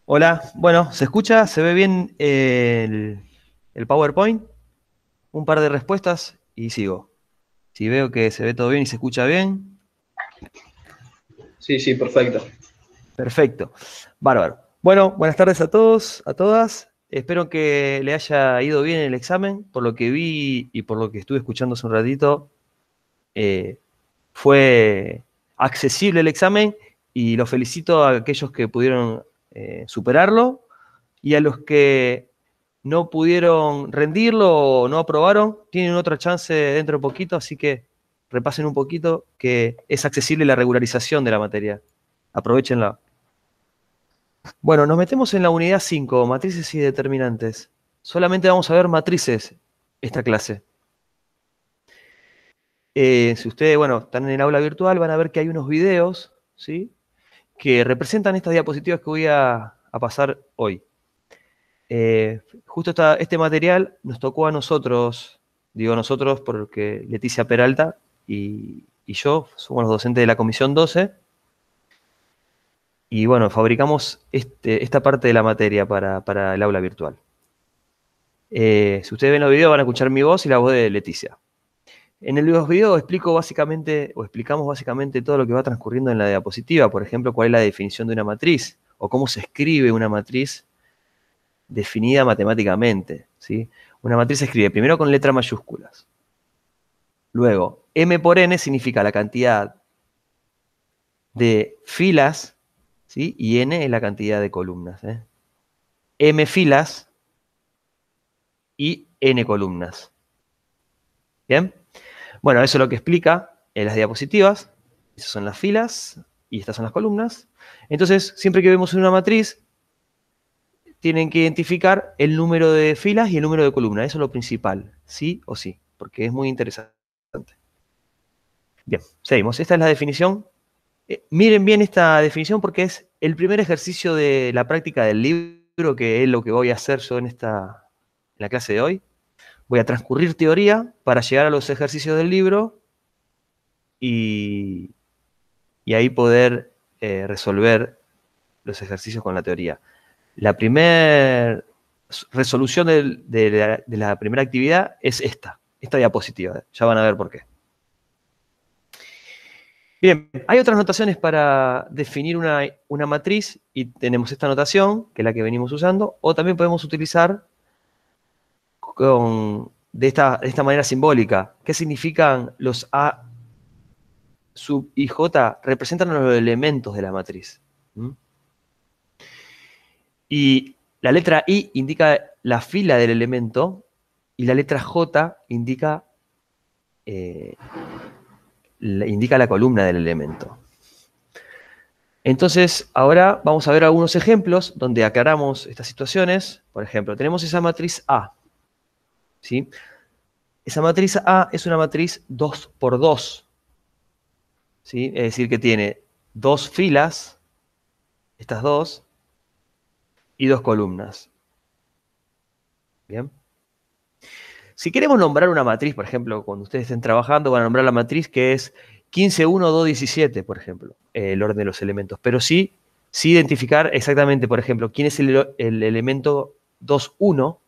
Hola, bueno, ¿se escucha? ¿Se ve bien el PowerPoint? Un par de respuestas y sigo. Si veo que se ve todo bien y se escucha bien, Sí, sí, perfecto. perfecto. Bárbaro. Bueno, buenas tardes a todos, a todas. Espero que le haya ido bien el examen. Por lo que vi y por lo que estuve escuchando hace un ratito, eh, fue accesible el examen y los felicito a aquellos que pudieron superarlo y a los que no pudieron rendirlo o no aprobaron, tienen otra chance dentro de poquito, así que repasen un poquito que es accesible la regularización de la materia. Aprovechenla. Bueno, nos metemos en la unidad 5, matrices y determinantes. Solamente vamos a ver matrices esta clase. Si ustedes, bueno, están en el aula virtual, van a ver que hay unos videos, ¿sí?, que representan estas diapositivas que voy a pasar hoy. Justo este material nos tocó a nosotros, digo nosotros porque Leticia Peralta y yo somos los docentes de la Comisión 12, y bueno, fabricamos esta parte de la materia para el aula virtual. Si ustedes ven los videos van a escuchar mi voz y la voz de Leticia. En los videos explicamos básicamente todo lo que va transcurriendo en la diapositiva, por ejemplo, cuál es la definición de una matriz, o cómo se escribe una matriz definida matemáticamente, ¿sí? Una matriz se escribe primero con letras mayúsculas. Luego, M por N significa la cantidad de filas, ¿sí?, y N es la cantidad de columnas, ¿eh? M filas y N columnas. ¿Bien? Bueno, eso es lo que explica en las diapositivas. Esas son las filas y estas son las columnas. Entonces, siempre que vemos una matriz, tienen que identificar el número de filas y el número de columnas. Eso es lo principal, sí o sí, porque es muy interesante. Bien, seguimos. Esta es la definición. Miren bien esta definición porque es el primer ejercicio de la práctica del libro, que es lo que voy a hacer yo en la clase de hoy. Voy a transcurrir teoría para llegar a los ejercicios del libro y, y ahí poder resolver los ejercicios con la teoría. La primera resolución de la primera actividad es esta diapositiva. Ya van a ver por qué. Bien, hay otras notaciones para definir una matriz y tenemos esta notación, que es la que venimos usando, o también podemos utilizar de esta manera simbólica. ¿Qué significan los A sub y J? Representan los elementos de la matriz. ¿Mm? Y la letra I indica la fila del elemento y la letra J eh, indica la columna del elemento. Entonces, ahora vamos a ver algunos ejemplos donde aclaramos estas situaciones. Por ejemplo, tenemos esa matriz A, ¿sí? Esa matriz A es una matriz 2 por 2, ¿sí? Es decir, que tiene dos filas, estas dos, y dos columnas. ¿Bien? Si queremos nombrar una matriz, por ejemplo, cuando ustedes estén trabajando, van a nombrar la matriz que es 15, 1, 2, 17, por ejemplo, el orden de los elementos. Pero sí identificar exactamente, por ejemplo, quién es el elemento 2, 1,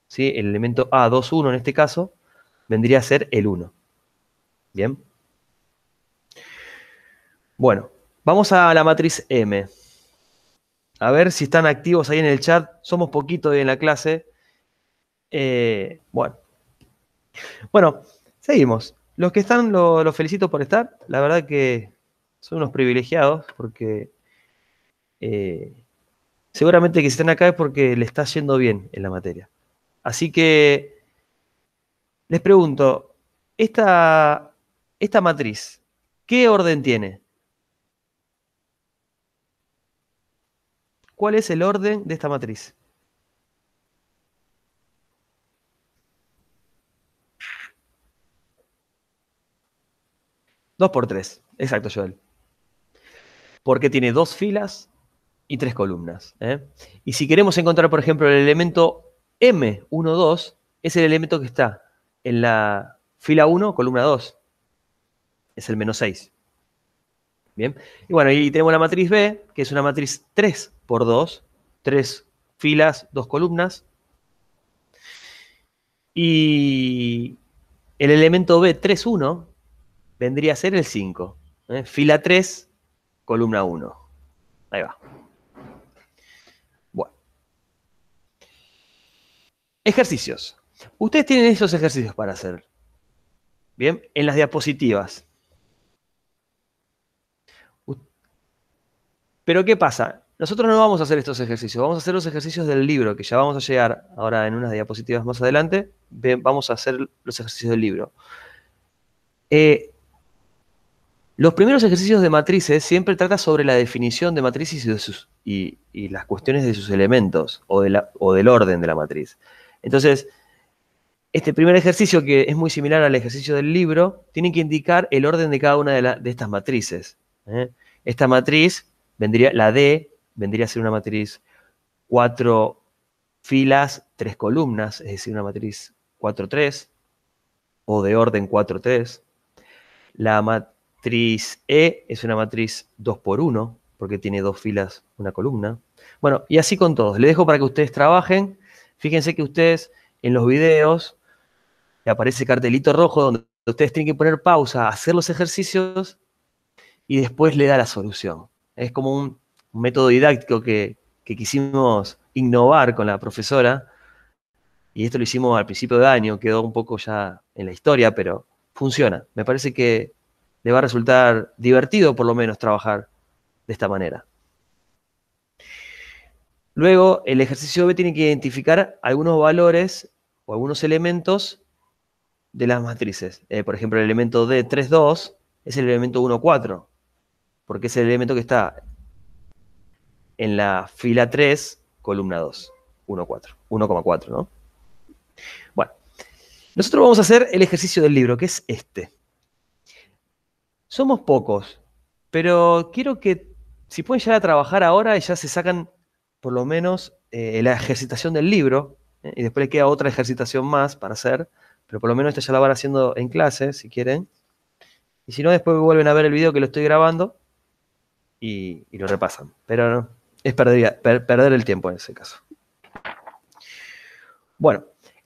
¿sí? El elemento A, 2, 1 en este caso, vendría a ser el 1. ¿Bien? Bueno, vamos a la matriz M. A ver si están activos ahí en el chat. Somos poquitos hoy en la clase. Bueno. Bueno, seguimos. Los que están, los felicito por estar. La verdad que son unos privilegiados porque seguramente que si están acá es porque le está yendo bien en la materia. Así que les pregunto, esta matriz, ¿qué orden tiene? ¿Cuál es el orden de esta matriz? 2 por 3. Exacto, Joel. Porque tiene dos filas y tres columnas. Y si queremos encontrar, por ejemplo, el elemento M12, es el elemento que está en la fila 1, columna 2. Es el menos 6. Bien. Y bueno, y tenemos la matriz B, que es una matriz 3 por 2, 3 filas, 2 columnas. Y el elemento B, 3, 1, vendría a ser el 5. Fila 3, columna 1. Ahí va. Bueno. Ejercicios. Ustedes tienen esos ejercicios para hacer. Bien, en las diapositivas. Pero ¿qué pasa? Nosotros no vamos a hacer estos ejercicios, vamos a hacer los ejercicios del libro, que ya vamos a llegar ahora en unas diapositivas más adelante. Vamos a hacer los ejercicios del libro. Los primeros ejercicios de matrices siempre trata sobre la definición de matrices y las cuestiones de sus elementos o del orden de la matriz. Entonces, este primer ejercicio, que es muy similar al ejercicio del libro, tiene que indicar el orden de cada una de estas matrices. Esta matriz, la D, vendría a ser una matriz 4 filas, 3 columnas, es decir, una matriz 4-3, o de orden 4-3. La matriz E es una matriz 2x1, porque tiene 2 filas, una columna. Bueno, y así con todos. Les dejo para que ustedes trabajen. Fíjense que ustedes en los videos le aparece cartelito rojo donde ustedes tienen que poner pausa, hacer los ejercicios y después le da la solución. Es como un método didáctico que quisimos innovar con la profesora, y esto lo hicimos al principio de año, quedó un poco ya en la historia, pero funciona. Me parece que le va a resultar divertido por lo menos trabajar de esta manera. Luego, el ejercicio B tiene que identificar algunos valores o algunos elementos de las matrices. Por ejemplo, el elemento D, 3, 2, es el elemento 1, 4, porque es el elemento que está en la fila 3, columna 2, 1,4, 1,4, ¿no? Bueno, nosotros vamos a hacer el ejercicio del libro, que es este. Somos pocos, pero quiero que, si pueden llegar a trabajar ahora, ya se sacan por lo menos la ejercitación del libro, y después le queda otra ejercitación más para hacer, pero por lo menos esta ya la van haciendo en clase, si quieren. Y si no, después vuelven a ver el video que lo estoy grabando y lo repasan. Pero no, es perder el tiempo en ese caso. Bueno,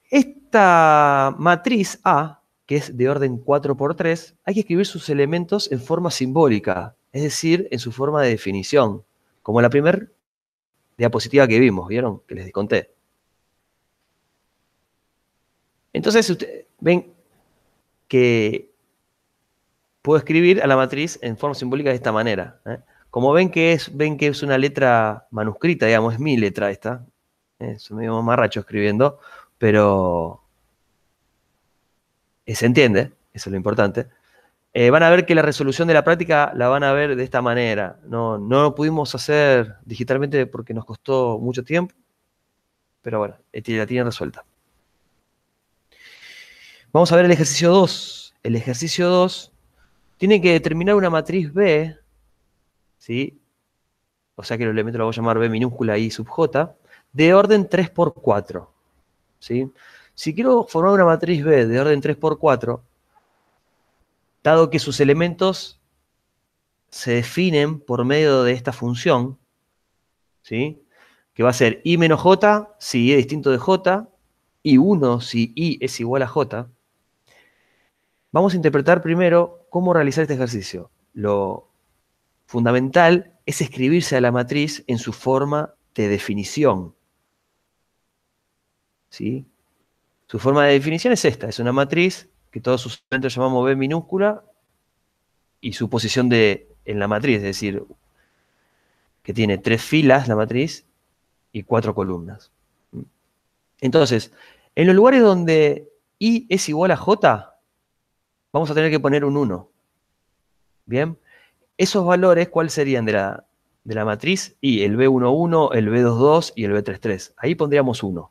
esta matriz A, que es de orden 4x3, hay que escribir sus elementos en forma simbólica, es decir, en su forma de definición, como la primera diapositiva que vimos, ¿vieron? Que les conté. Entonces, ustedes ven que puedo escribir a la matriz en forma simbólica de esta manera. Como ven que es una letra manuscrita, digamos, es mi letra esta. Soy medio mamarracho escribiendo, pero se entiende, eso es lo importante. Van a ver que la resolución de la práctica la van a ver de esta manera. No lo pudimos hacer digitalmente porque nos costó mucho tiempo, pero bueno, la tienen resuelta. Vamos a ver el ejercicio 2. El ejercicio 2 tiene que determinar una matriz B, ¿sí? O sea que el elemento lo voy a llamar B minúscula I sub J, de orden 3x4, ¿sí? Si quiero formar una matriz B de orden 3x4, dado que sus elementos se definen por medio de esta función, ¿sí? Que va a ser I menos J si I es distinto de J, y 1 si I es igual a J. Vamos a interpretar primero cómo realizar este ejercicio. Lo fundamental es escribirse a la matriz en su forma de definición, ¿sí? Su forma de definición es esta, es una matriz que todos sus elementos llamamos B minúscula y su posición en la matriz, es decir, que tiene 3 filas la matriz y 4 columnas. Entonces, en los lugares donde I es igual a J, vamos a tener que poner un 1. ¿Bien? Esos valores, ¿cuáles serían de la matriz? I, el B11, el B22 y el B33. Ahí pondríamos 1,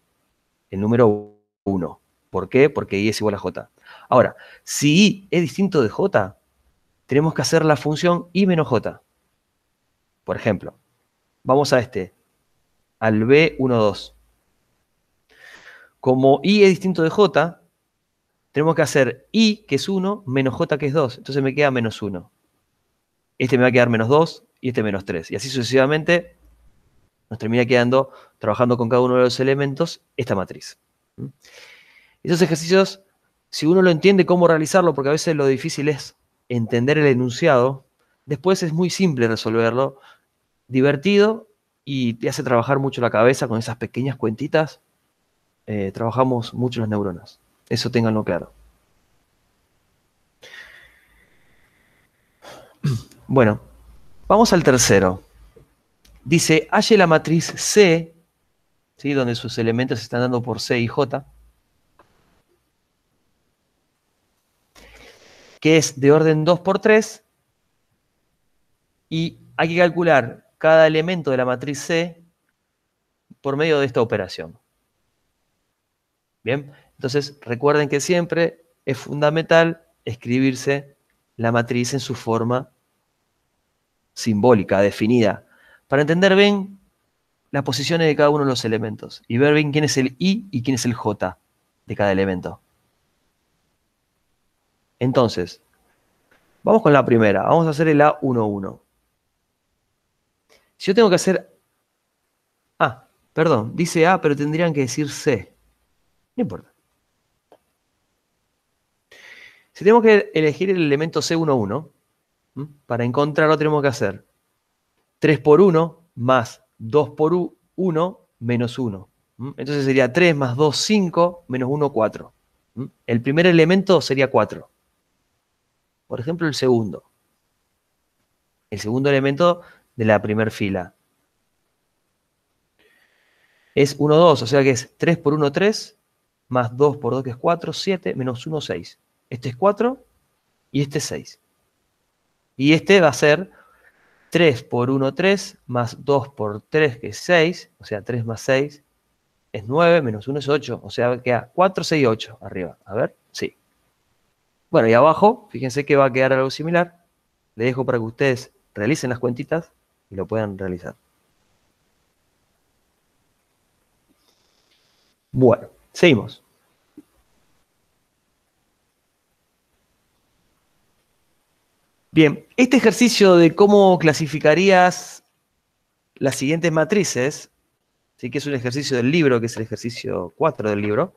el número 1. ¿Por qué? Porque I es igual a J. Ahora, si I es distinto de J, tenemos que hacer la función I menos J. Por ejemplo, vamos al B12. Como I es distinto de J, tenemos que hacer I, que es 1, menos J, que es 2. Entonces me queda menos 1. Este me va a quedar menos 2 y este menos 3. Y así sucesivamente nos termina quedando, trabajando con cada uno de los elementos, esta matriz. Esos ejercicios, si uno lo entiende cómo realizarlo, porque a veces lo difícil es entender el enunciado, después es muy simple resolverlo, divertido, y te hace trabajar mucho la cabeza con esas pequeñas cuentitas. Trabajamos mucho las neuronas. Eso ténganlo claro. Bueno, vamos al tercero. Dice, halle la matriz C, ¿sí? Donde sus elementos se están dando por C y J, que es de orden 2 por 3, y hay que calcular cada elemento de la matriz C por medio de esta operación. Bien, entonces recuerden que siempre es fundamental escribirse la matriz en su forma simbólica, definida, para entender bien las posiciones de cada uno de los elementos y ver bien quién es el I y quién es el J de cada elemento. Entonces, vamos con la primera. Vamos a hacer el A11. Si yo tengo que hacer... Ah, perdón, dice A, pero tendrían que decir C. No importa. Si tenemos que elegir el elemento C11, para encontrarlo tenemos que hacer 3 por 1 más 2 por 1 menos 1. Entonces sería 3 más 2, 5, menos 1, 4. El primer elemento sería 4. Por ejemplo, el segundo. El segundo elemento de la primera fila es 1, 2, o sea que es 3 por 1, 3, más 2 por 2, que es 4, 7, menos 1, 6. Este es 4 y este es 6. Y este va a ser 3 por 1, 3, más 2 por 3, que es 6, o sea, 3 más 6 es 9, menos 1 es 8, o sea, queda 4, 6, 8 arriba. A ver, sí. Bueno, y abajo, fíjense que va a quedar algo similar. Le dejo para que ustedes realicen las cuentitas y lo puedan realizar. Bueno, seguimos. Bien, este ejercicio de cómo clasificarías las siguientes matrices, ¿sí? Que es un ejercicio del libro, que es el ejercicio 4 del libro.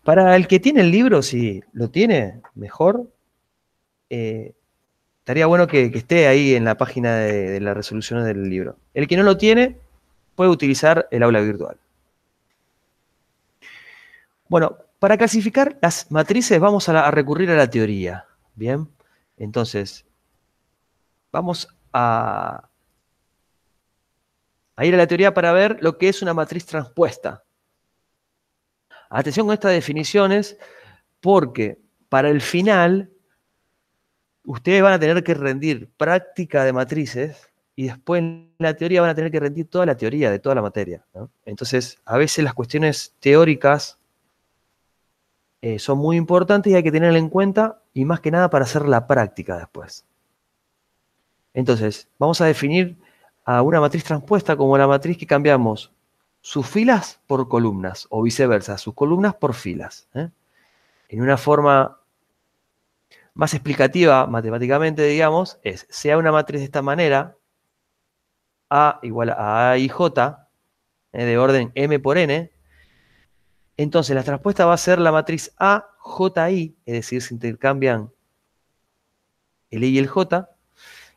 Para el que tiene el libro, si lo tiene, mejor. Estaría bueno que esté ahí en la página de las resoluciones del libro. El que no lo tiene, puede utilizar el aula virtual. Bueno, para clasificar las matrices vamos a recurrir a la teoría. Bien, entonces, vamos a ir a la teoría para ver lo que es una matriz transpuesta. Atención con estas definiciones, porque para el final ustedes van a tener que rendir práctica de matrices y después en la teoría van a tener que rendir toda la teoría de toda la materia, ¿no? Entonces, a veces las cuestiones teóricas son muy importantes y hay que tenerlas en cuenta, y más que nada para hacer la práctica después. Entonces, vamos a definir a una matriz transpuesta como la matriz que cambiamos sus filas por columnas, o viceversa, sus columnas por filas. En una forma más explicativa, matemáticamente, digamos, es, sea una matriz de esta manera, A igual a A y J, de orden M por N, entonces la transpuesta va a ser la matriz AJI, es decir, se intercambian el I y el J,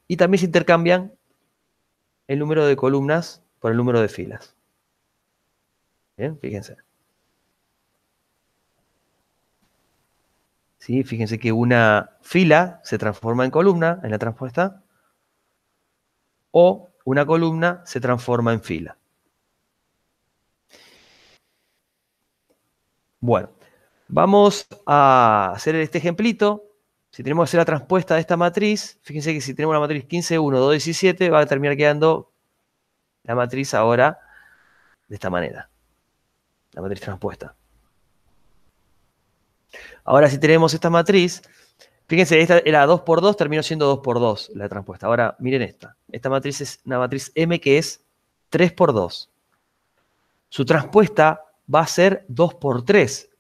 y también se intercambian el número de columnas por el número de filas. Bien, fíjense. ¿Sí? Fíjense que una fila se transforma en columna en la transpuesta, o una columna se transforma en fila. Bueno, vamos a hacer este ejemplito. Si tenemos que hacer la transpuesta de esta matriz, fíjense que si tenemos la matriz 15, 1, 2, 17, va a terminar quedando la matriz ahora de esta manera. La matriz transpuesta. Ahora, si tenemos esta matriz, fíjense, esta era 2 por 2, terminó siendo 2 por 2 la transpuesta. Ahora, miren esta. Esta matriz es una matriz M que es 3 por 2. Su transpuesta va a ser 2 por 3,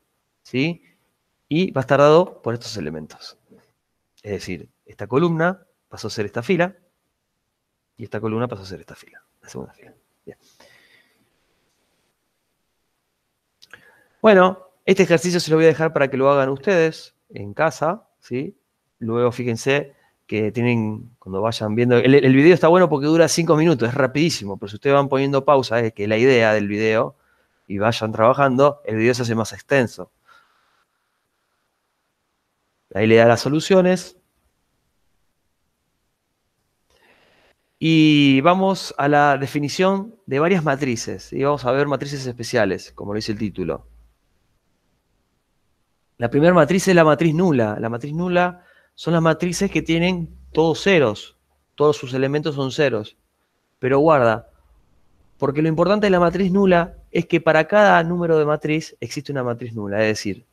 ¿sí? Y va a estar dado por estos elementos. Es decir, esta columna pasó a ser esta fila, Y esta columna pasa a ser esta fila, la segunda fila. Bien. Bueno, este ejercicio se lo voy a dejar para que lo hagan ustedes en casa, ¿sí? Luego fíjense que tienen, cuando vayan viendo, el video está bueno porque dura 5 minutos, es rapidísimo, pero si ustedes van poniendo pausa, es que la idea del video, y vayan trabajando, el video se hace más extenso. Ahí le da las soluciones. Y vamos a la definición de varias matrices. Y vamos a ver matrices especiales, como lo dice el título. La primera matriz es la matriz nula. La matriz nula son las matrices que tienen todos ceros. Todos sus elementos son ceros. Pero guarda, porque lo importante de la matriz nula es que para cada número de matriz existe una matriz nula. Es decir,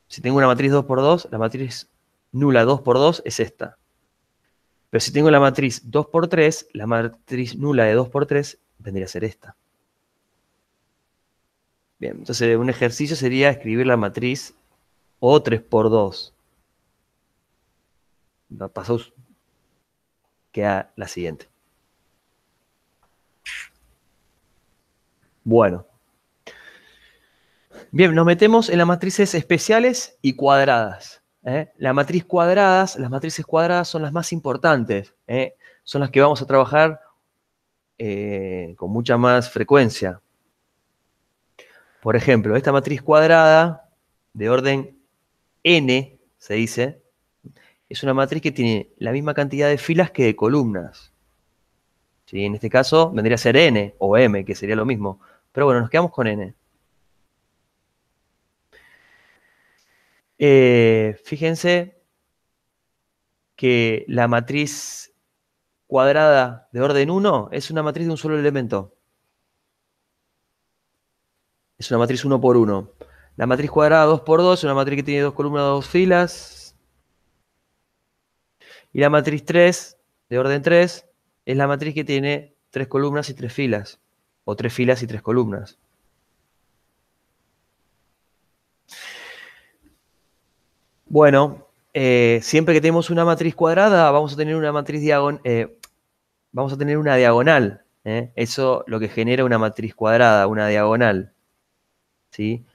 si tengo una matriz 2 por 2, la matriz nula 2 por 2 es esta. Pero si tengo la matriz 2 por 3, la matriz nula de 2 por 3 vendría a ser esta. Bien, entonces un ejercicio sería escribir la matriz O 3 por 2. Pasó, queda la siguiente. Bueno. Bien, nos metemos en las matrices especiales y cuadradas. Las matrices cuadradas son las más importantes. Son las que vamos a trabajar con mucha más frecuencia. Por ejemplo, esta matriz cuadrada de orden n, se dice, es una matriz que tiene la misma cantidad de filas que de columnas. ¿Sí? En este caso vendría a ser n o m, que sería lo mismo. Pero bueno, nos quedamos con n. Fíjense que la matriz cuadrada de orden 1 es una matriz de un solo elemento. Es una matriz 1 por 1. La matriz cuadrada 2 por 2 es una matriz que tiene dos columnas, dos filas. Y la matriz 3 de orden 3 es la matriz que tiene 3 columnas y 3 filas. O 3 filas y 3 columnas. Bueno, siempre que tenemos una matriz cuadrada vamos a tener una matriz vamos a tener una diagonal. Eso lo que genera una matriz cuadrada, una diagonal. ¿Sí?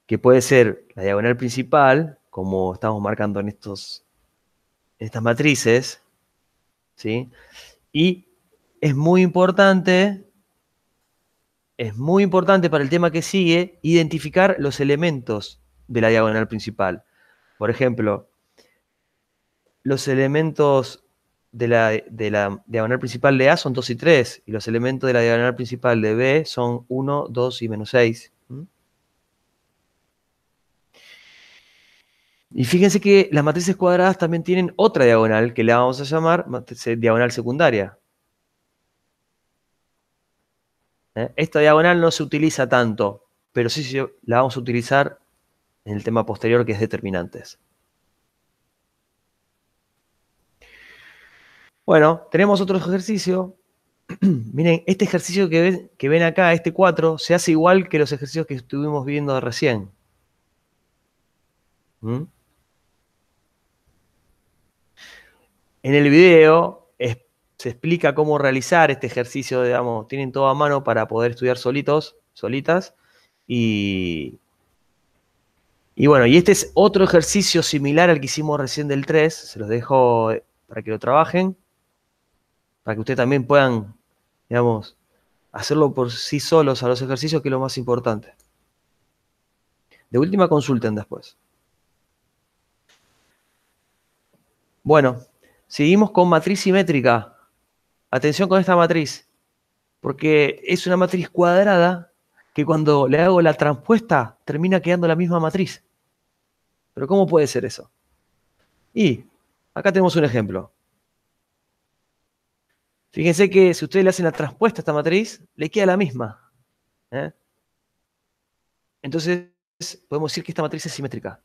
Que puede ser la diagonal principal, como estamos marcando en estas matrices, ¿sí? Y es muy importante para el tema que sigue identificar los elementos de la diagonal principal. Por ejemplo, los elementos de la diagonal principal de A son 2 y 3, y los elementos de la diagonal principal de B son 1, 2 y menos 6. Y fíjense que las matrices cuadradas también tienen otra diagonal que la vamos a llamar diagonal secundaria. Esta diagonal no se utiliza tanto, pero sí la vamos a utilizar en el tema posterior, que es determinantes. Bueno, tenemos otro ejercicio. Miren, este ejercicio que ven acá, este 4, se hace igual que los ejercicios que estuvimos viendo recién. En el video se explica cómo realizar este ejercicio, digamos, tienen todo a mano para poder estudiar solitas. Y bueno, y este es otro ejercicio similar al que hicimos recién del 3, se los dejo para que lo trabajen, para que ustedes también puedan, digamos, hacerlo por sí solos a los ejercicios, que es lo más importante. De última, consulten después. Bueno, seguimos con matriz simétrica. Atención con esta matriz, porque es una matriz cuadrada que cuando le hago la transpuesta termina quedando la misma matriz. ¿Pero cómo puede ser eso? Y acá tenemos un ejemplo. Fíjense que si ustedes le hacen la transpuesta a esta matriz, le queda la misma. Entonces, podemos decir que esta matriz es simétrica,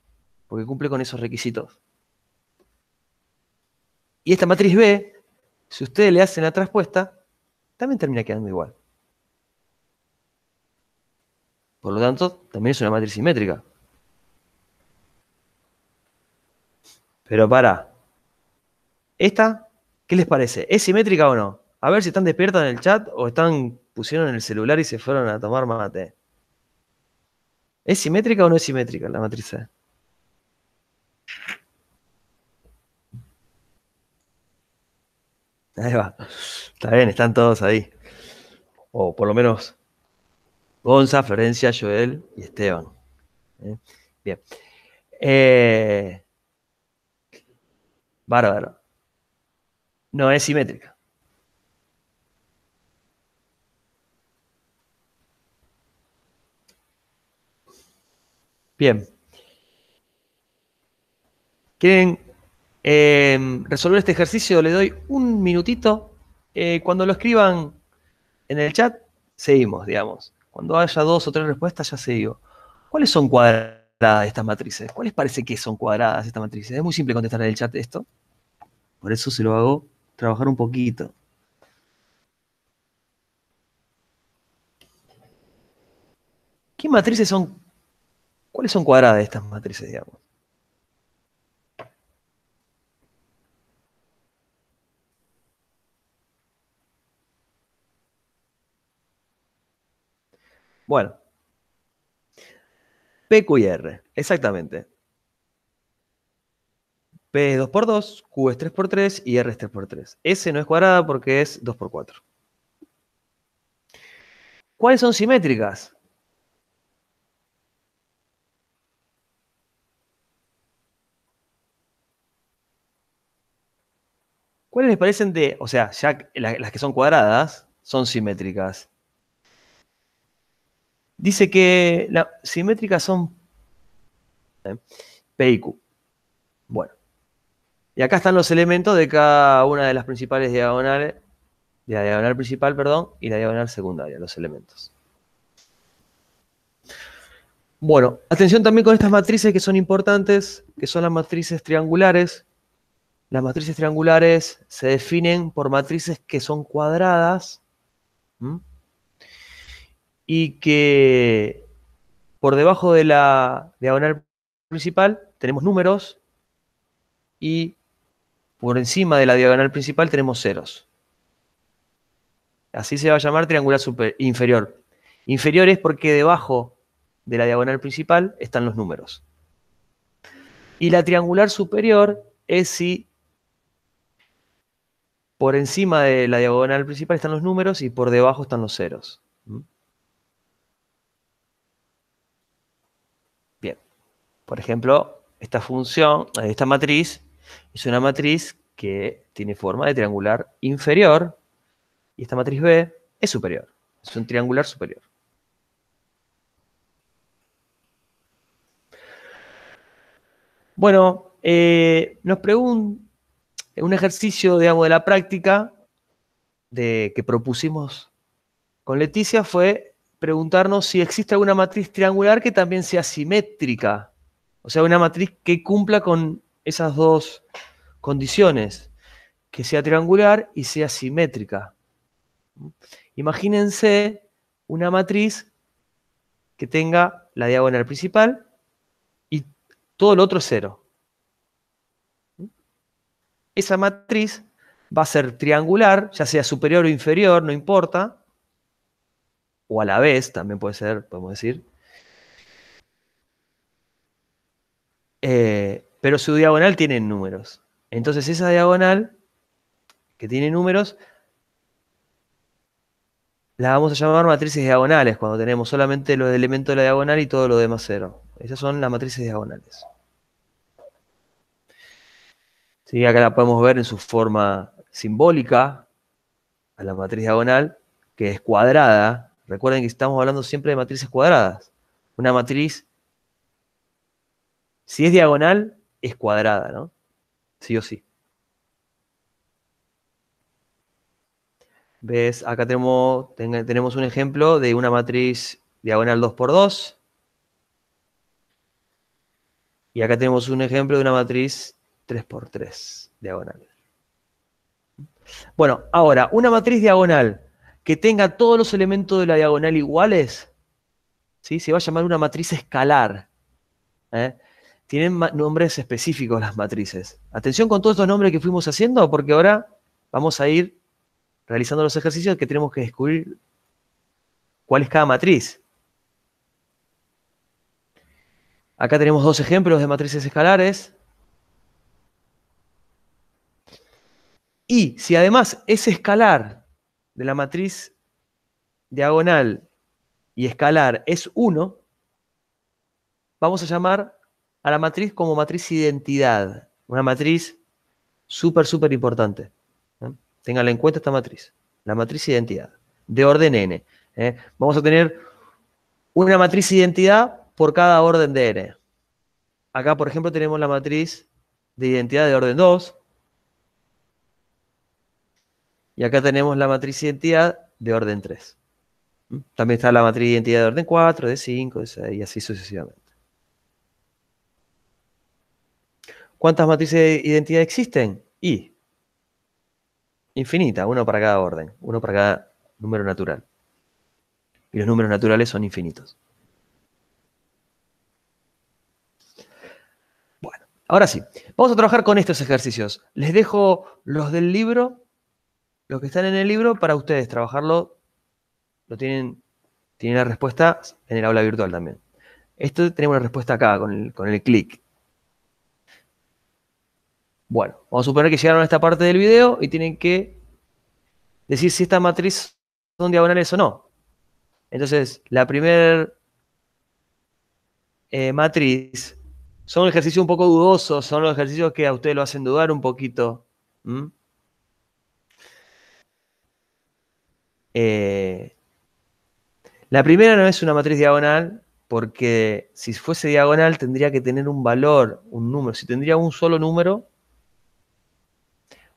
porque cumple con esos requisitos. Y esta matriz B, si ustedes le hacen la transpuesta, también termina quedando igual. Por lo tanto, también es una matriz simétrica. Pero ¿esta qué les parece? ¿Es simétrica o no? A ver si están despiertos en el chat o pusieron en el celular y se fueron a tomar mate. ¿Es simétrica o no es simétrica la matriz C? Ahí va. Está bien, están todos ahí. O por lo menos Gonza, Florencia, Joel y Esteban. Bien. Bárbaro. No es simétrica. Bien. ¿Quieren resolver este ejercicio? Le doy un minutito. Cuando lo escriban en el chat, seguimos, digamos. Cuando haya 2 o 3 respuestas, ya seguimos. ¿Cuáles son cuadradas estas matrices? ¿Cuáles parece que son cuadradas estas matrices? Es muy simple contestar en el chat esto. Por eso se lo hago trabajar un poquito. ¿Qué matrices son? ¿Cuáles son cuadradas de estas matrices, digamos? Bueno, P, Q y R, exactamente. P es 2 por 2, Q es 3 por 3 y R es 3 por 3. S no es cuadrada porque es 2 por 4. ¿Cuáles son simétricas? ¿Cuáles les parecen de, o sea, ya las que son cuadradas son simétricas? Dice que las simétricas son P y Q. Bueno. Y acá están los elementos de cada una de las principales diagonales, de la diagonal principal, perdón, y la diagonal secundaria, los elementos. Bueno, atención también con estas matrices que son importantes, que son las matrices triangulares. Las matrices triangulares se definen por matrices que son cuadradas, ¿m? Y que por debajo de la diagonal principal tenemos números y por encima de la diagonal principal tenemos ceros. Así se va a llamar triangular inferior. Inferior es porque debajo de la diagonal principal están los números. Y la triangular superior es si por encima de la diagonal principal están los números y por debajo están los ceros. Bien. Por ejemplo, esta función, esta matriz, es una matriz que tiene forma de triangular inferior y esta matriz B es superior. Es un triangular superior. Bueno, nos preguntan un ejercicio, digamos, de la práctica que propusimos con Leticia fue preguntarnos si existe alguna matriz triangular que también sea simétrica. O sea, una matriz que cumpla con esas dos condiciones, que sea triangular y sea simétrica. Imagínense una matriz que tenga la diagonal principal y todo lo otro es cero. Esa matriz va a ser triangular, ya sea superior o inferior, no importa, o a la vez, también puede ser, podemos decir. Pero su diagonal tiene números. Entonces esa diagonal que tiene números la vamos a llamar matrices diagonales, cuando tenemos solamente los elementos de la diagonal y todo lo demás cero. Esas son las matrices diagonales. ¿Sí? Acá la podemos ver en su forma simbólica, a la matriz diagonal, que es cuadrada. Recuerden que estamos hablando siempre de matrices cuadradas. Una matriz, si es diagonal, es cuadrada, ¿no? Sí o sí. ¿Ves? Acá tenemos un ejemplo de una matriz diagonal 2 por 2. Y acá tenemos un ejemplo de una matriz 3 por 3 diagonal. Bueno, ahora, una matriz diagonal que tenga todos los elementos de la diagonal iguales, ¿sí? Se va a llamar una matriz escalar. Tienen nombres específicos las matrices. Atención con todos estos nombres que fuimos haciendo, porque ahora vamos a ir realizando los ejercicios que tenemos que descubrir cuál es cada matriz. Acá tenemos dos ejemplos de matrices escalares. Y si además ese escalar de la matriz diagonal y escalar es 1, vamos a llamar a la matriz como matriz identidad. Una matriz súper importante. Ténganla en cuenta esta matriz. La matriz identidad, de orden n. Vamos a tener una matriz identidad por cada orden de n. Acá, por ejemplo, tenemos la matriz de identidad de orden 2. Y acá tenemos la matriz identidad de orden 3. También está la matriz de identidad de orden 4, de 5, de 6, y así sucesivamente. ¿Cuántas matrices de identidad existen? Y infinita, uno para cada orden, uno para cada número natural. Y los números naturales son infinitos. Bueno, ahora sí, vamos a trabajar con estos ejercicios. Les dejo los del libro, los que están en el libro, para ustedes trabajarlo. Lo tienen la respuesta en el aula virtual también. Esto tenemos la respuesta acá, con el clic. Bueno, vamos a suponer que llegaron a esta parte del video y tienen que decir si esta matriz son diagonales o no. Entonces, la primera matriz son ejercicios un poco dudosos, son los ejercicios que a ustedes lo hacen dudar un poquito. La primera no es una matriz diagonal, porque si fuese diagonal tendría que tener un valor, un número. Si tendría un solo número,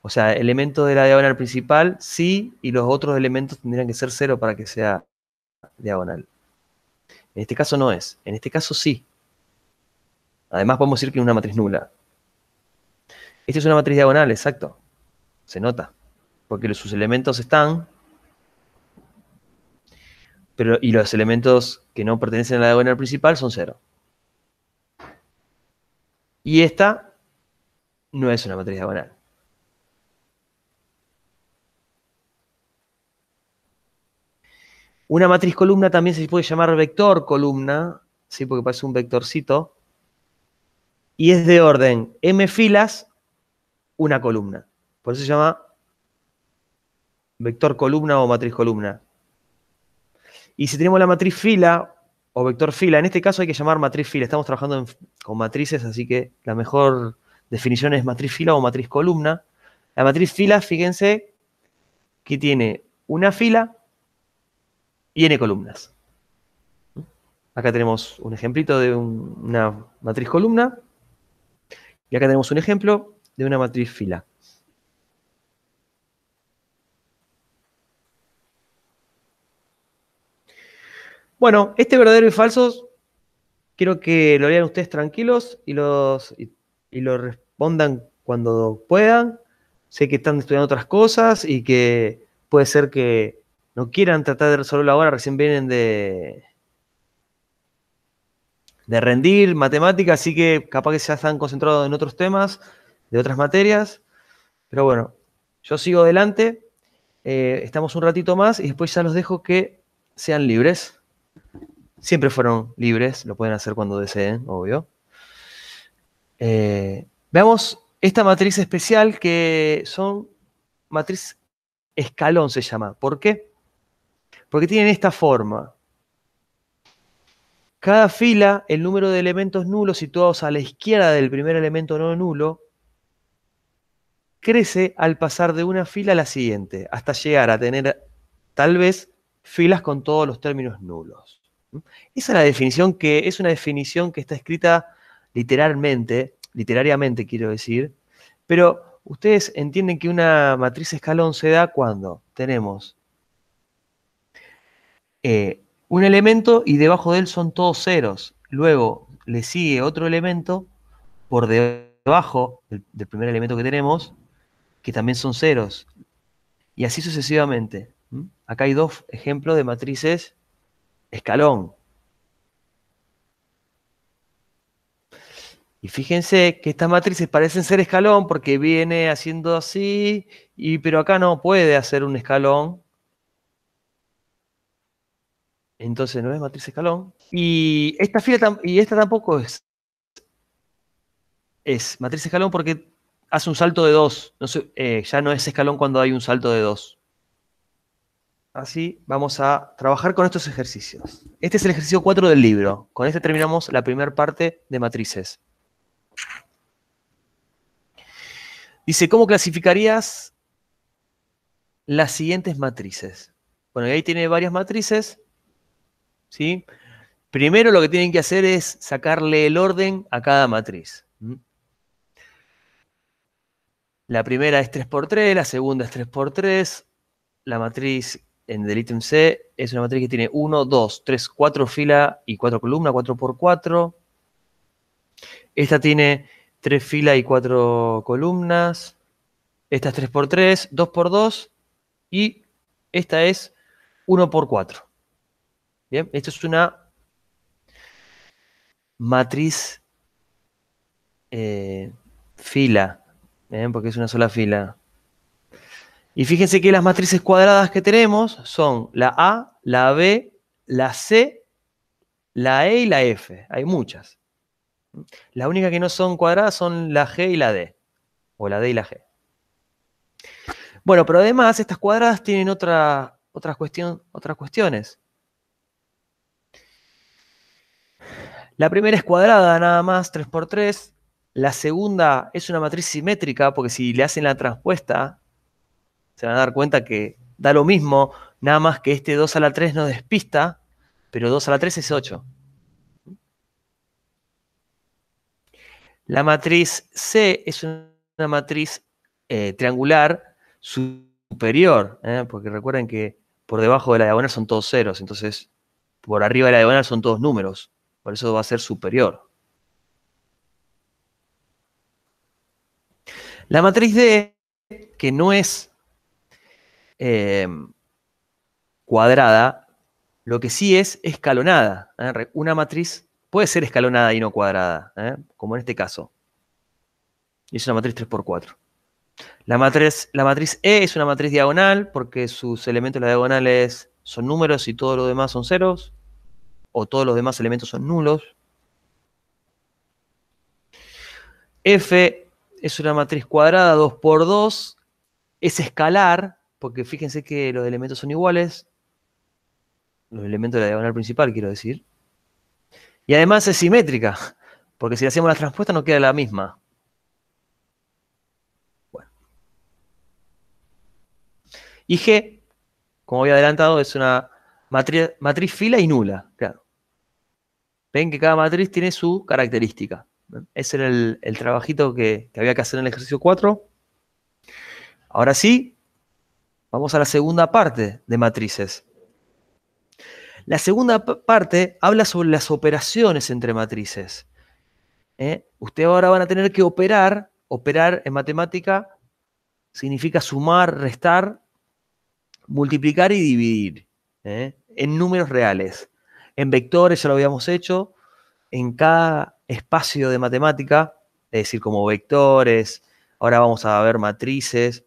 o sea, elemento de la diagonal principal, sí, y los otros elementos tendrían que ser 0 para que sea diagonal. En este caso no es, en este caso sí. Además podemos decir que es una matriz nula. Esta es una matriz diagonal, exacto. Se nota, porque sus elementos están, y los elementos que no pertenecen a la diagonal principal son 0. Y esta no es una matriz diagonal. Una matriz columna también se puede llamar vector columna, ¿sí? Porque parece un vectorcito. Y es de orden m filas, una columna. Por eso se llama vector columna o matriz columna. Y si tenemos la matriz fila o vector fila, en este caso hay que llamar matriz fila. Estamos trabajando con matrices, así que la mejor definición es matriz fila o matriz columna. La matriz fila, fíjense, que tiene una fila y n columnas. Acá tenemos un ejemplito de una matriz columna. Y acá tenemos un ejemplo de una matriz fila. Bueno, este verdadero y falso, quiero que lo lean ustedes tranquilos y lo respondan cuando puedan. Sé que están estudiando otras cosas y que puede ser que no quieran tratar de resolverlo ahora, recién vienen de rendir matemáticas, así que capaz que ya están concentrados en otros temas, de otras materias. Pero bueno, yo sigo adelante, estamos un ratito más y después ya los dejo que sean libres. Siempre fueron libres, lo pueden hacer cuando deseen, obvio. Veamos esta matriz especial que son matriz escalón se llama. ¿Por qué? Porque tienen esta forma. Cada fila, el número de elementos nulos situados a la izquierda del primer elemento no nulo, crece al pasar de una fila a la siguiente, hasta llegar a tener tal vez filas con todos los términos nulos. Esa es la definición es una definición que está escrita literariamente quiero decir, pero ustedes entienden que una matriz escalón se da cuando tenemos un elemento y debajo de él son todos ceros. Luego le sigue otro elemento por debajo del primer elemento que tenemos, que también son ceros. Y así sucesivamente. Acá hay dos ejemplos de matrices escalón. Y fíjense que estas matrices parecen ser escalón porque viene haciendo así, pero acá no puede hacer un escalón. Entonces no es matriz escalón. Y esta fila y esta tampoco es matriz escalón porque hace un salto de 2. No ya no es escalón cuando hay un salto de 2. Así vamos a trabajar con estos ejercicios. Este es el ejercicio 4 del libro. Con este terminamos la primera parte de matrices. Dice, ¿cómo clasificarías las siguientes matrices? Bueno, y ahí tiene varias matrices, ¿sí? Primero lo que tienen que hacer es sacarle el orden a cada matriz. La primera es 3×3, la segunda es 3×3. La matriz del ítem C es una matriz que tiene 1, 2, 3, 4 filas y 4 columnas, 4×4. Esta tiene 3 filas y 4 columnas. Esta es 3×3, 2×2 y esta es 1×4. Bien, esto es una matriz fila, porque es una sola fila. Y fíjense que las matrices cuadradas que tenemos son la A, la B, la C, la E y la F. Hay muchas. Las únicas que no son cuadradas son la G y la D. O la D y la G. Bueno, pero además estas cuadradas tienen otras cuestiones. La primera es cuadrada nada más, 3×3. La segunda es una matriz simétrica, porque si le hacen la transpuesta, se van a dar cuenta que da lo mismo, nada más que este 2 a la 3 nos despista, pero 2 a la 3 es 8. La matriz C es una matriz triangular superior, porque recuerden que por debajo de la diagonal son todos ceros, entonces por arriba de la diagonal son todos números, por eso va a ser superior. La matriz D, que no es cuadrada, lo que sí es escalonada. Una matriz puede ser escalonada y no cuadrada, como en este caso. Y es una matriz 3×4. La matriz E es una matriz diagonal porque sus elementos de la diagonal son números y todo lo demás son ceros, o todos los demás elementos son nulos. F es una matriz cuadrada 2×2, es escalar, porque fíjense que los elementos son iguales, los elementos de la diagonal principal, quiero decir. Y además es simétrica, porque si hacemos la transpuesta no queda la misma. Bueno. Y G, como había adelantado, es una matriz fila y nula, claro. Ven que cada matriz tiene su característica. Ese era el trabajito que había que hacer en el ejercicio 4. Ahora sí, vamos a la segunda parte de matrices. La segunda parte habla sobre las operaciones entre matrices. Ustedes ahora van a tener que operar. Operar en matemática significa sumar, restar, multiplicar y dividir. En números reales. En vectores ya lo habíamos hecho. En cada espacio de matemática, es decir, como vectores, ahora vamos a ver matrices.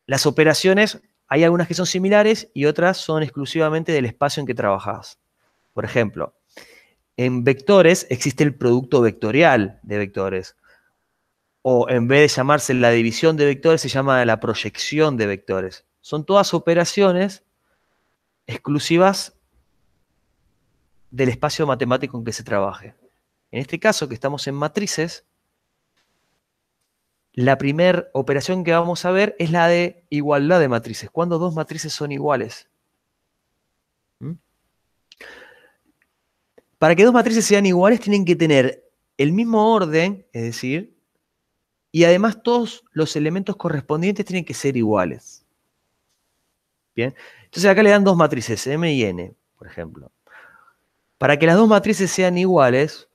Las operaciones, hay algunas que son similares y otras son exclusivamente del espacio en que trabajás. Por ejemplo, en vectores existe el producto vectorial de vectores. O en vez de llamarse la división de vectores, se llama la proyección de vectores. Son todas operaciones exclusivas del espacio matemático en que se trabaje. En este caso, que estamos en matrices, la primera operación que vamos a ver es la de igualdad de matrices. Cuando dos matrices son iguales. Para que dos matrices sean iguales, tienen que tener el mismo orden, es decir, y además todos los elementos correspondientes tienen que ser iguales. Bien, entonces acá le dan dos matrices, M y N, por ejemplo. Para que las dos matrices sean iguales,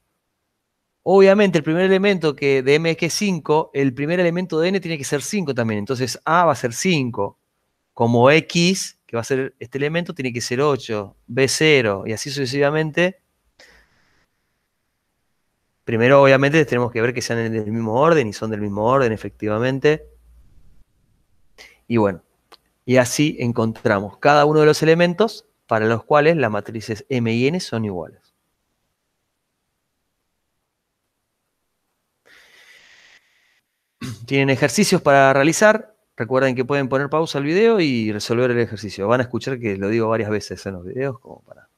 obviamente el primer elemento de M que es 5, el primer elemento de N tiene que ser 5 también. Entonces A va a ser 5. Como X, que va a ser este elemento, tiene que ser 8. B 0 y así sucesivamente. Primero, obviamente, tenemos que ver que sean del mismo orden y son del mismo orden, efectivamente. Y bueno, y así encontramos cada uno de los elementos para los cuales las matrices M y N son iguales. Tienen ejercicios para realizar. Recuerden que pueden poner pausa al video y resolver el ejercicio. Van a escuchar que lo digo varias veces en los videos como para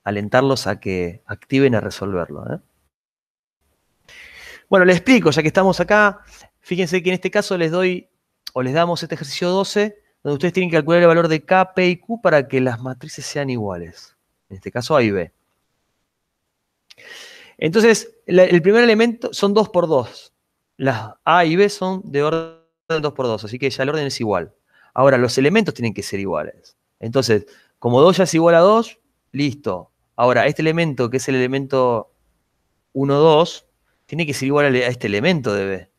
alentarlos a que activen a resolverlo, ¿eh? Bueno, les explico, ya que estamos acá. Fíjense que en este caso les doy, o les damos este ejercicio 12, donde ustedes tienen que calcular el valor de K, P y Q para que las matrices sean iguales. En este caso A y B. Entonces, el primer elemento son 2 por 2. Las A y B son de orden 2 por 2, así que ya el orden es igual. Ahora, los elementos tienen que ser iguales. Entonces, como 2 ya es igual a 2, listo. Ahora, este elemento, que es el elemento 1, 2, tiene que ser igual a este elemento de B.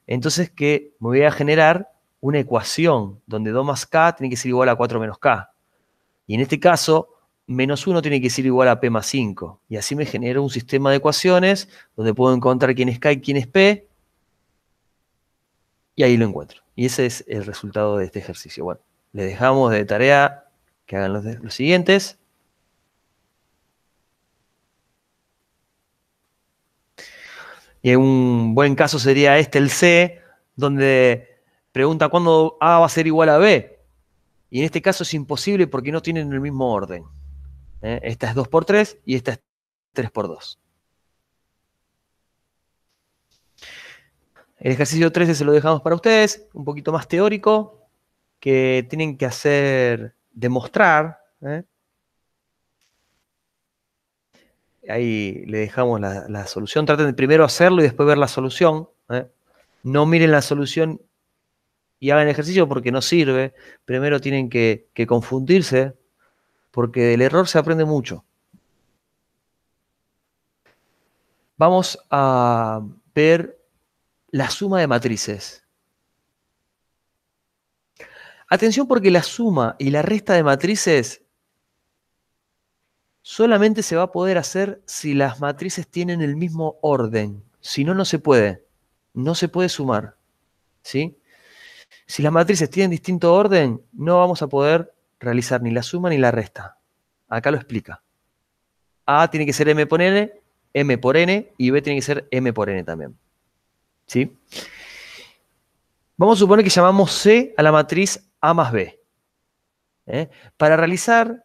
Entonces, que me voy a generar una ecuación donde 2 más K tiene que ser igual a 4 menos K. Y en este caso, menos 1 tiene que ser igual a P más 5. Y así me genero un sistema de ecuaciones donde puedo encontrar quién es K y quién es P. Y ahí lo encuentro. Y ese es el resultado de este ejercicio. Bueno, les dejamos de tarea que hagan los siguientes. Y un buen caso sería este, el C, donde pregunta cuándo A va a ser igual a B. Y en este caso es imposible porque no tienen el mismo orden. Esta es 2 por 3 y esta es 3 por 2. El ejercicio 13 se lo dejamos para ustedes, un poquito más teórico, que tienen que hacer, demostrar. Ahí le dejamos la solución. Traten de primero hacerlo y después ver la solución. No miren la solución y hagan el ejercicio porque no sirve. Primero tienen que confundirse, porque del error se aprende mucho. Vamos a ver la suma de matrices. Atención porque la suma y la resta de matrices solamente se va a poder hacer si las matrices tienen el mismo orden. Si no, no se puede. No se puede sumar. ¿Sí? Si las matrices tienen distinto orden, no vamos a poder realizar ni la suma ni la resta. Acá lo explica. A tiene que ser M por N, M por N, y B tiene que ser M por N también. ¿Sí? Vamos a suponer que llamamos C a la matriz A más B. Para realizar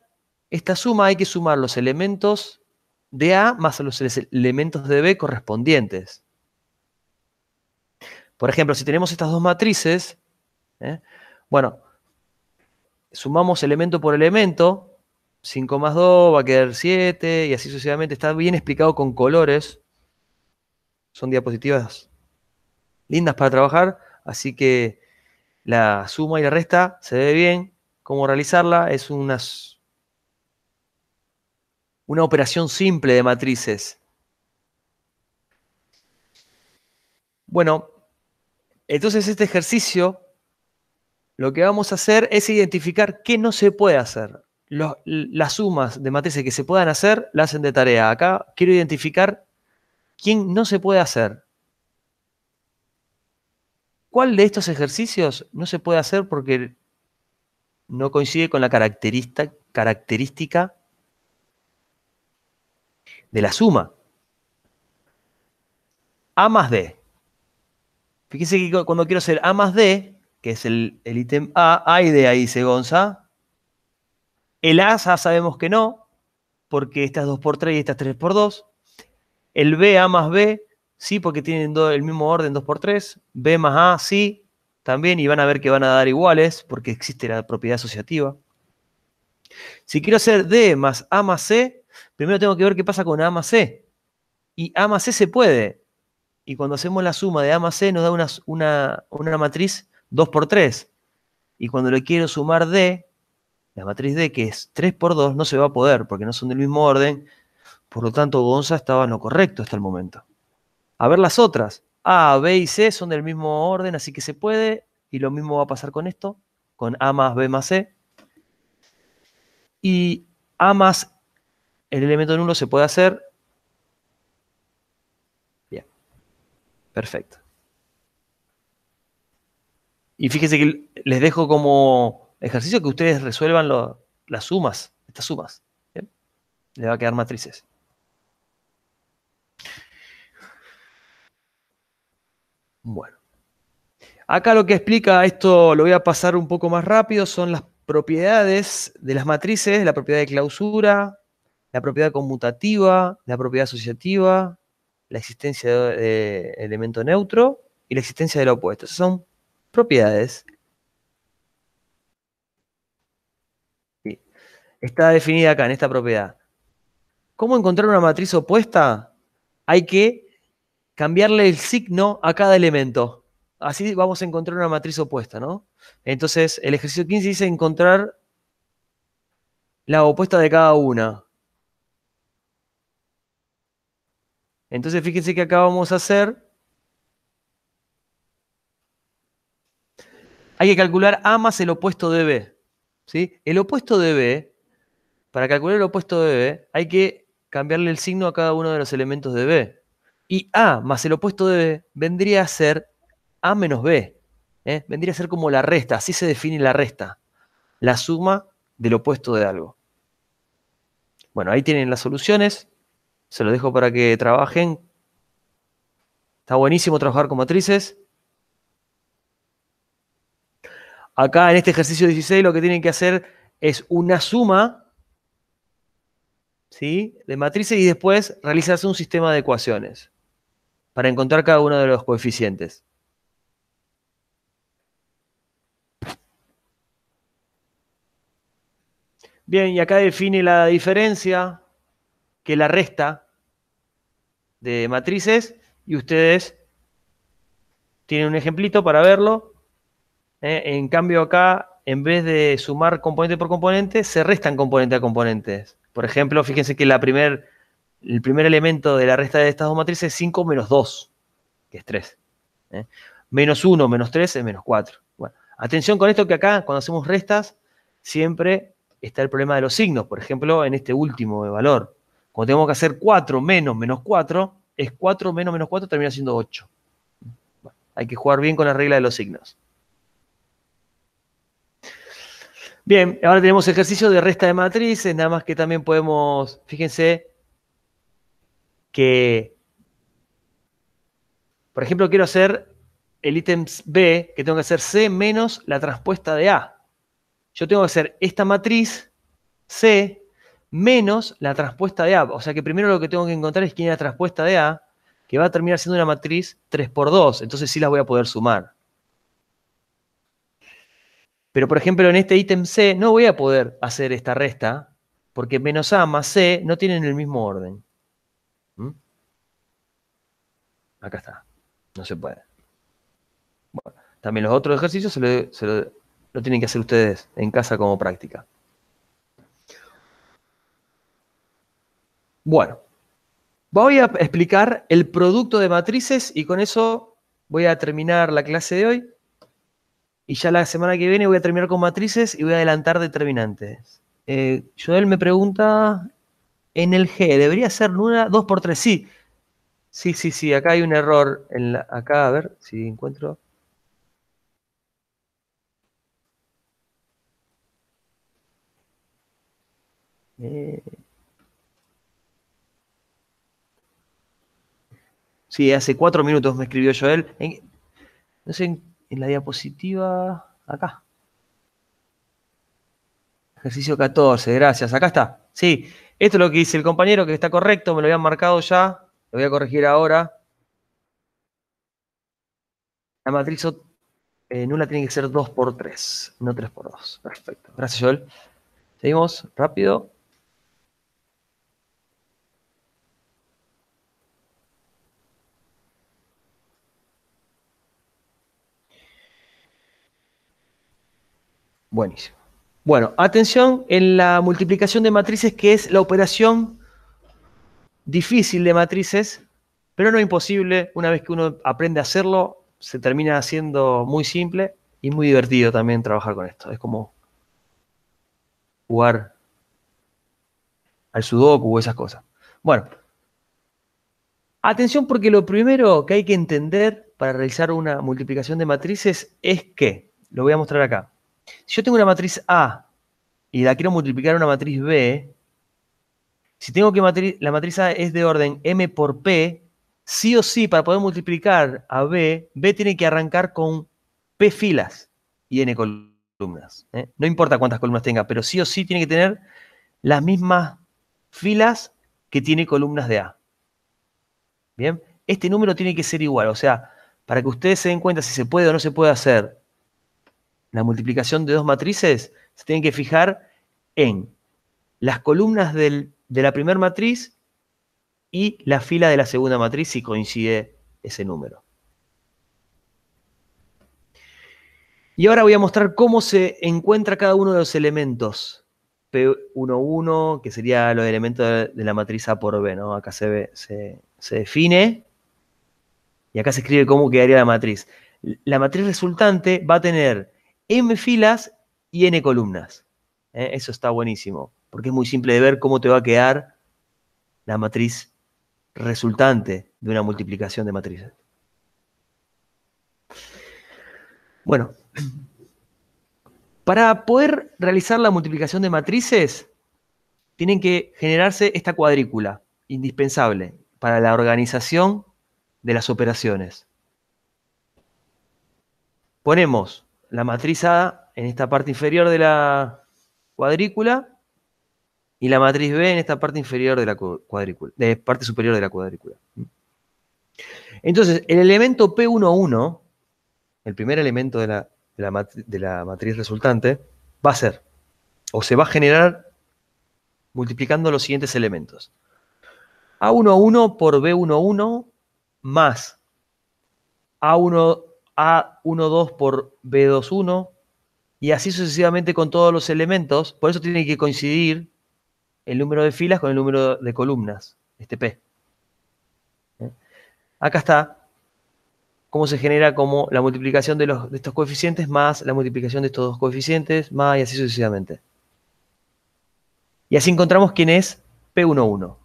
esta suma hay que sumar los elementos de A más los elementos de B correspondientes. Por ejemplo, si tenemos estas dos matrices, bueno, sumamos elemento por elemento, 5 más 2 va a quedar 7 y así sucesivamente. Está bien explicado con colores. Son diapositivas lindas para trabajar, así que la suma y la resta se ve bien. Cómo realizarla es una operación simple de matrices. Bueno, entonces este ejercicio lo que vamos a hacer es identificar qué no se puede hacer. Las sumas de matrices que se puedan hacer, las hacen de tarea. Acá quiero identificar quién no se puede hacer. ¿Cuál de estos ejercicios no se puede hacer porque no coincide con la característica de la suma? A más D. Fíjense que cuando quiero hacer A más D, que es el ítem A y D ahí dice Gonza. El A ya sabemos que no, porque esta es 2 por 3 y esta es 3 por 2. El B, A más B, sí, porque tienen el mismo orden 2 por 3. B más A, sí, también, y van a ver que van a dar iguales, porque existe la propiedad asociativa. Si quiero hacer D más A más C, primero tengo que ver qué pasa con A más C. Y A más C se puede. Y cuando hacemos la suma de A más C nos da una matriz 2 por 3. Y cuando le quiero sumar D, la matriz D, que es 3 por 2, no se va a poder, porque no son del mismo orden. Por lo tanto, Gonza estaba en lo correcto hasta el momento. A ver las otras. A, B y C son del mismo orden, así que se puede. Y lo mismo va a pasar con esto, con A más B más C. Y A más el elemento nulo se puede hacer. Perfecto. Y fíjense que les dejo como ejercicio que ustedes resuelvan las sumas, estas sumas. ¿Bien? Les va a quedar matrices. Bueno. Acá lo que explica esto, lo voy a pasar un poco más rápido, son las propiedades de las matrices, la propiedad de clausura, la propiedad conmutativa, la propiedad asociativa, la existencia de elemento neutro y la existencia del opuesto. Esas son propiedades. Sí. Está definida acá en esta propiedad. ¿Cómo encontrar una matriz opuesta? Hay que cambiarle el signo a cada elemento. Así vamos a encontrar una matriz opuesta, ¿no? Entonces, el ejercicio 15 dice encontrar la opuesta de cada una. Entonces, fíjense que acá vamos a hacer. Hay que calcular A más el opuesto de B. ¿Sí? El opuesto de B, para calcular el opuesto de B, hay que cambiarle el signo a cada uno de los elementos de B. Y A más el opuesto de B vendría a ser A menos B. Vendría a ser como la resta, así se define la resta. La suma del opuesto de algo. Bueno, ahí tienen las soluciones. Se lo dejo para que trabajen. Está buenísimo trabajar con matrices. Acá en este ejercicio 16 lo que tienen que hacer es una suma, ¿sí?, de matrices y después realizarse un sistema de ecuaciones para encontrar cada uno de los coeficientes. Bien, y acá define la diferencia, que la resta de matrices, y ustedes tienen un ejemplito para verlo. En cambio acá, en vez de sumar componente por componente, se restan componente a componentes. Por ejemplo, fíjense que el primer elemento de la resta de estas dos matrices es 5 menos 2, que es 3. Menos 1 menos 3 es menos 4. Bueno, atención con esto que acá, cuando hacemos restas, siempre está el problema de los signos. Por ejemplo, en este último de valor. Cuando tenemos que hacer 4 menos menos 4, es 4 menos menos 4 termina siendo 8. Bueno, hay que jugar bien con la regla de los signos. Bien, ahora tenemos ejercicio de resta de matrices, nada más que también podemos, fíjense, que, por ejemplo, quiero hacer el ítem B, que tengo que hacer C menos la transpuesta de A. Yo tengo que hacer esta matriz C menos la transpuesta de A. O sea que primero lo que tengo que encontrar es quién es la transpuesta de A, que va a terminar siendo una matriz 3 por 2. Entonces sí las voy a poder sumar. Pero, por ejemplo, en este ítem C no voy a poder hacer esta resta, porque menos A más C no tienen el mismo orden. Acá está. No se puede. Bueno, también los otros ejercicios lo tienen que hacer ustedes en casa como práctica. Bueno, voy a explicar el producto de matrices y con eso voy a terminar la clase de hoy. Y ya la semana que viene voy a terminar con matrices y voy a adelantar determinantes. Joel me pregunta, en el G, ¿debería ser una 2 por 3? Sí. Sí, acá hay un error. Acá, a ver si encuentro. Sí, hace 4 minutos me escribió Joel. No sé, en la diapositiva, acá. Ejercicio 14, gracias. Acá está. Sí, esto es lo que dice el compañero, que está correcto, me lo habían marcado ya. Lo voy a corregir ahora. La matriz nula tiene que ser 2 por 3, no 3 por 2. Perfecto. Gracias, Joel. Seguimos rápido. Buenísimo. Bueno, atención en la multiplicación de matrices, que es la operación difícil de matrices, pero no imposible. Una vez que uno aprende a hacerlo, se termina haciendo muy simple y muy divertido también trabajar con esto. Es como jugar al sudoku o esas cosas. Bueno, Atención porque lo primero que hay que entender para realizar una multiplicación de matrices es que, lo voy a mostrar acá, si yo tengo una matriz A y la quiero multiplicar a una matriz B, si tengo que la matriz A es de orden M por P, sí o sí, para poder multiplicar a B, B tiene que arrancar con P filas y N columnas. No importa cuántas columnas tenga, pero sí o sí tiene que tener las mismas filas que tiene columnas de A. Bien, este número tiene que ser igual, o sea, para que ustedes se den cuenta si se puede o no se puede hacer la multiplicación de dos matrices, se tienen que fijar en las columnas de la primera matriz y la fila de la segunda matriz si coincide ese número. Y ahora voy a mostrar cómo se encuentra cada uno de los elementos. P11, que sería los elementos de la matriz A por B, ¿no? Acá se define y acá se escribe cómo quedaría la matriz. La matriz resultante va a tener M filas y N columnas. Eso está buenísimo, porque es muy simple de ver cómo te va a quedar la matriz resultante de una multiplicación de matrices. Bueno, para poder realizar la multiplicación de matrices, tienen que generarse esta cuadrícula, indispensable para la organización de las operaciones. Ponemos la matriz A en esta parte inferior de la cuadrícula y la matriz B en esta parte inferior de la cuadrícula, de parte superior de la cuadrícula. Entonces, el elemento P11, el primer elemento de la matriz resultante, va a ser, o se va a generar multiplicando los siguientes elementos. A11 por B11 más A12 por B21 y así sucesivamente con todos los elementos. Por eso tiene que coincidir el número de filas con el número de columnas, este P. Acá está cómo se genera como la multiplicación de estos coeficientes más la multiplicación de estos dos coeficientes más y así sucesivamente. Y así encontramos quién es P11.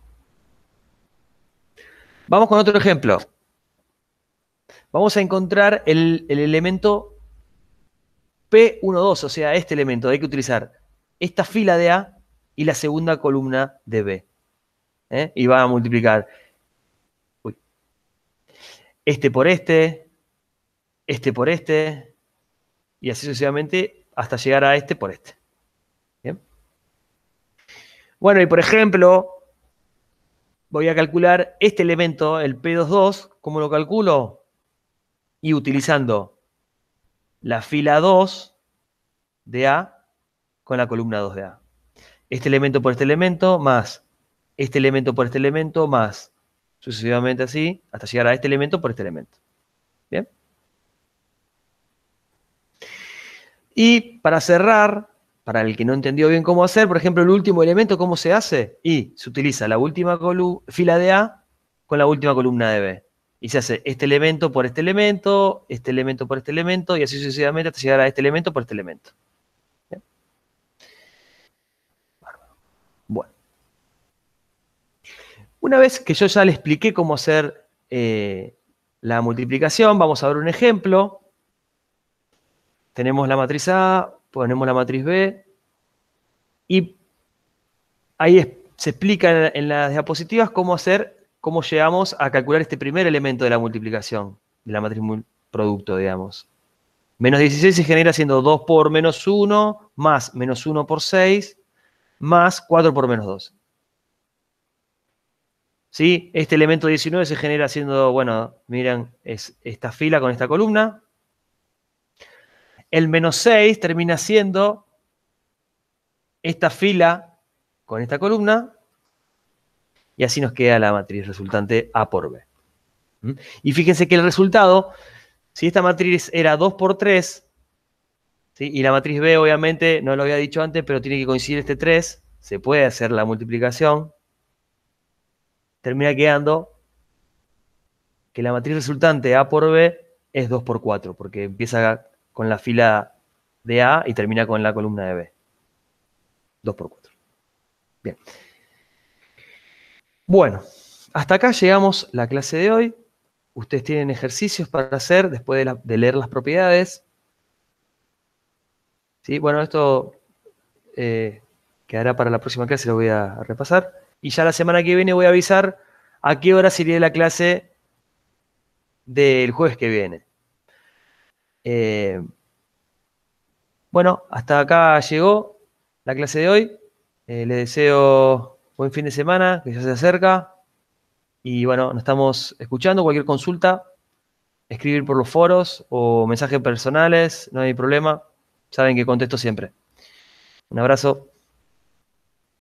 Vamos con otro ejemplo. Vamos a encontrar el elemento P12, o sea, este elemento. Hay que utilizar esta fila de A y la segunda columna de B. Y va a multiplicar este por este por este, y así sucesivamente hasta llegar a este por este. ¿Bien? Bueno, y por ejemplo, voy a calcular este elemento, el P22, ¿cómo lo calculo? Y utilizando la fila 2 de A con la columna 2 de A. Este elemento por este elemento, más este elemento por este elemento, más sucesivamente así, hasta llegar a este elemento por este elemento. ¿Bien? Y para cerrar, para el que no entendió bien cómo hacer, por ejemplo, el último elemento, ¿cómo se hace? Y se utiliza la última fila de A con la última columna de B. Y se hace este elemento por este elemento por este elemento, y así sucesivamente hasta llegar a este elemento por este elemento. ¿Bien? Bueno. Una vez que yo ya le expliqué cómo hacer la multiplicación, vamos a ver un ejemplo. Tenemos la matriz A, ponemos la matriz B, y ahí se explica en las diapositivas cómo llegamos a calcular este primer elemento de la multiplicación, de la matriz producto, digamos. Menos 16 se genera siendo 2 por menos 1, más menos 1 por 6, más 4 por menos 2. ¿Sí? Este elemento 19 se genera haciendo, bueno, miren, es esta fila con esta columna. El menos 6 termina siendo esta fila con esta columna. Y así nos queda la matriz resultante A por B. Y fíjense que el resultado, si esta matriz era 2 por 3, ¿sí? Y la matriz B obviamente, no lo había dicho antes, pero tiene que coincidir este 3, se puede hacer la multiplicación, termina quedando que la matriz resultante A por B es 2 por 4, porque empieza con la fila de A y termina con la columna de B. 2 por 4. Bien. Bueno, hasta acá llegamos la clase de hoy. Ustedes tienen ejercicios para hacer después de leer las propiedades. ¿Sí? Bueno, esto quedará para la próxima clase, lo voy a repasar. Y ya la semana que viene voy a avisar a qué hora sería la clase del jueves que viene. Bueno, hasta acá llegó la clase de hoy. Les deseo buen fin de semana, que ya se acerca. Y bueno, nos estamos escuchando. Cualquier consulta, escribir por los foros o mensajes personales, no hay problema. Saben que contesto siempre. Un abrazo.